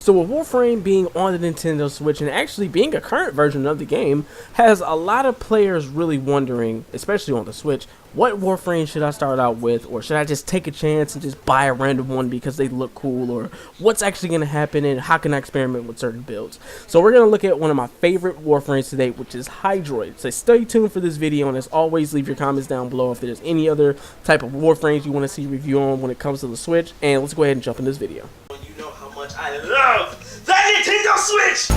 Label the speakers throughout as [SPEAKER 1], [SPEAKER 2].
[SPEAKER 1] So with Warframe being on the Nintendo Switch and actually being a current version of the game, has a lot of players really wondering, especially on the Switch, what Warframe should I start out with, or should I just take a chance and just buy a random one because they look cool, or what's actually going to happen and how can I experiment with certain builds. So we're going to look at one of my favorite Warframes today, which is Hydroid. So stay tuned for this video, and as always, leave your comments down below if there's any other type of Warframes you want to see review on when it comes to the Switch, and let's go ahead and jump in this video.
[SPEAKER 2] You know how much I love that Nintendo Switch!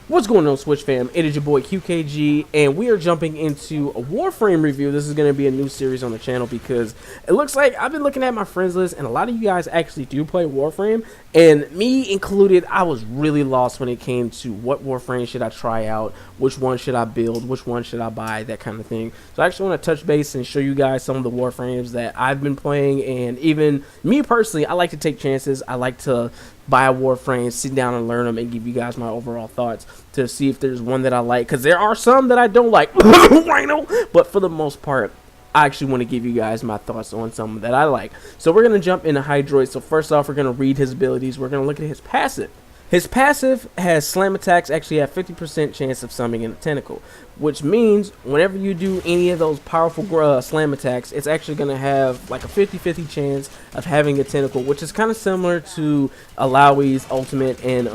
[SPEAKER 1] What's going on, Switch fam? It is your boy QKG, and we are jumping into a Warframe review. This is going to be a new series on the channel because it looks like I've been looking at my friends list, and a lot of you guys actually do play Warframe, and me included. I was really lost when it came to what Warframe should I try out, which one should I build, which one should I buy, that kind of thing. So I actually want to touch base and show you guys some of the Warframes that I've been playing, and even me personally, I like to take chances. I like to buy a Warframe, sit down and learn them, and give you guys my overall thoughts to see if there's one that I like, because there are some that I don't like, but for the most part, I actually want to give you guys my thoughts on some that I like. So we're going to jump into Hydroid. So first off, we're going to read his abilities. We're going to look at his passive. His passive has slam attacks actually have 50% chance of summoning a tentacle, which means whenever you do any of those powerful slam attacks, it's actually going to have like a 50-50 chance of having a tentacle, which is kind of similar to Alawi's ultimate in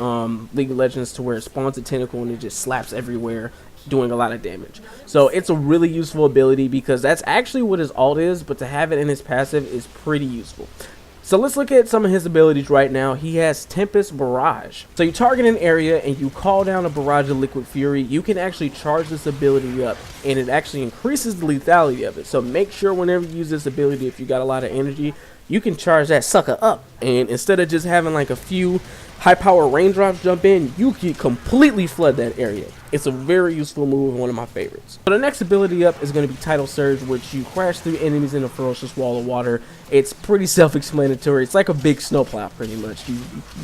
[SPEAKER 1] League of Legends, to where it spawns a tentacle and it just slaps everywhere, doing a lot of damage. So it's a really useful ability because that's actually what his ult is, but to have it in his passive is pretty useful. So let's look at some of his abilities right now. He has Tempest Barrage. So you target an area and you call down a barrage of Liquid Fury. You can actually charge this ability up, and it actually increases the lethality of it. So make sure whenever you use this ability, if you got a lot of energy, you can charge that sucker up. And instead of just having like a few high power raindrops jump in, you can completely flood that area. It's a very useful move and one of my favorites. So the next ability up is going to be Tidal Surge, which you crash through enemies in a ferocious wall of water. It's pretty self-explanatory. It's like a big snowplow pretty much. You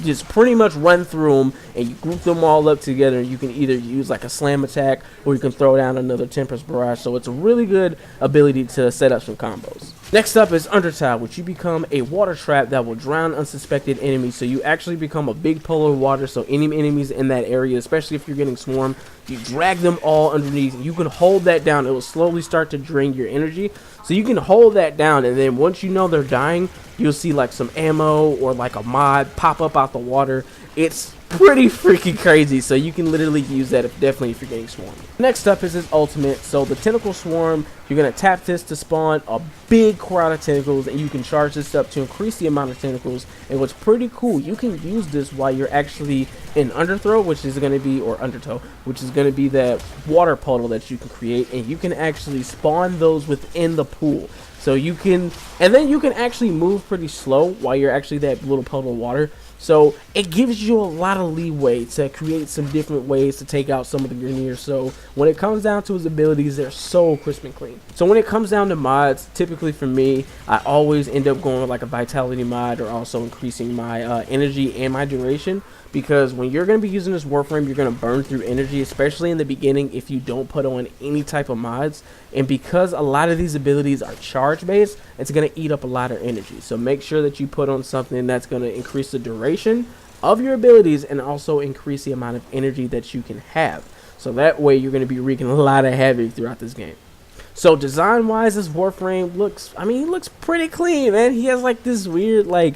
[SPEAKER 1] just pretty much run through them and you group them all up together. You can either use like a slam attack or you can throw down another Tempest Barrage. So it's a really good ability to set up some combos. Next up is Undertow, which you become a water trap that will drown unsuspected enemies. So you actually become a big pool of water, so any enemies in that area, especially if you're getting swarmed, you drag them all underneath, and you can hold that down. It will slowly start to drain your energy, so you can hold that down, and then once you know they're dying, you'll see like some ammo or like a mod pop up out the water. It's pretty freaking crazy, so you can literally use that definitely if you're getting swarmed. Next up is his ultimate. So the Tentacle Swarm, you're going to tap this to spawn a big crowd of tentacles, and you can charge this up to increase the amount of tentacles. And what's pretty cool, you can use this while you're actually in Underthrow, which is going to be, or Undertow, which is going to be that water puddle that you can create, and you can actually spawn those within the pool. So you can, and then you can actually move pretty slow while you're actually that little puddle of water. So it gives you a lot of leeway to create some different ways to take out some of the Grineers. So when it comes down to his abilities, they're so crisp and clean. So when it comes down to mods, typically for me, I always end up going with like a vitality mod, or also increasing my energy and my duration. Because when you're going to be using this Warframe, you're going to burn through energy, especially in the beginning if you don't put on any type of mods. And because a lot of these abilities are charge based, it's going to eat up a lot of energy. So make sure that you put on something that's going to increase the duration of your abilities and also increase the amount of energy that you can have. So that way you're going to be wreaking a lot of havoc throughout this game. So design wise, this Warframe looks, I mean, he looks pretty clean, man. He has like this weird like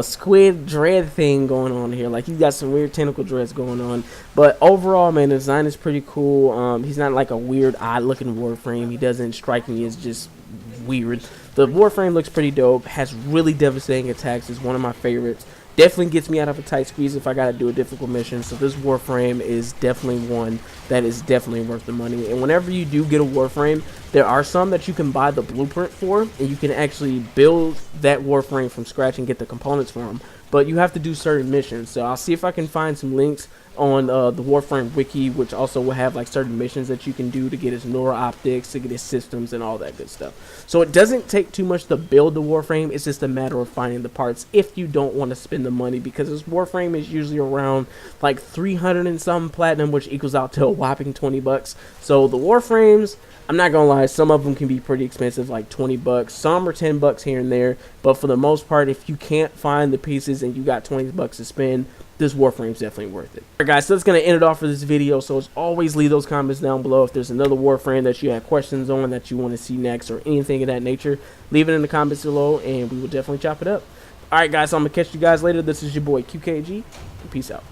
[SPEAKER 1] squid dread thing going on here. Like he's got some weird tentacle dreads going on. But overall, man, the design is pretty cool. He's not like a weird odd looking Warframe. He doesn't strike me as just weird. The Warframe looks pretty dope, has really devastating attacks, is one of my favorites. Definitely gets me out of a tight squeeze if I gotta do a difficult mission. So this Warframe is definitely one that is definitely worth the money. And whenever you do get a Warframe, there are some that you can buy the blueprint for, and you can actually build that Warframe from scratch and get the components for them. But you have to do certain missions. So I'll see if I can find some links on the Warframe wiki, which also will have like certain missions that you can do to get his neural optics, to get his systems and all that good stuff. So it doesn't take too much to build the Warframe. It's just a matter of finding the parts if you don't want to spend the money, because this Warframe is usually around like 300 and some platinum, which equals out to a whopping 20 bucks. So the Warframes, I'm not gonna lie, some of them can be pretty expensive, like 20 bucks. Some are 10 bucks here and there, but for the most part, if you can't find the pieces and you got 20 bucks to spend, this Warframe is definitely worth it. Alright guys, so that's going to end it off for this video. So as always, leave those comments down below. If there's another Warframe that you have questions on, that you want to see next, or anything of that nature, leave it in the comments below and we will definitely chop it up. Alright guys, so I'm going to catch you guys later. This is your boy QKG, and peace out.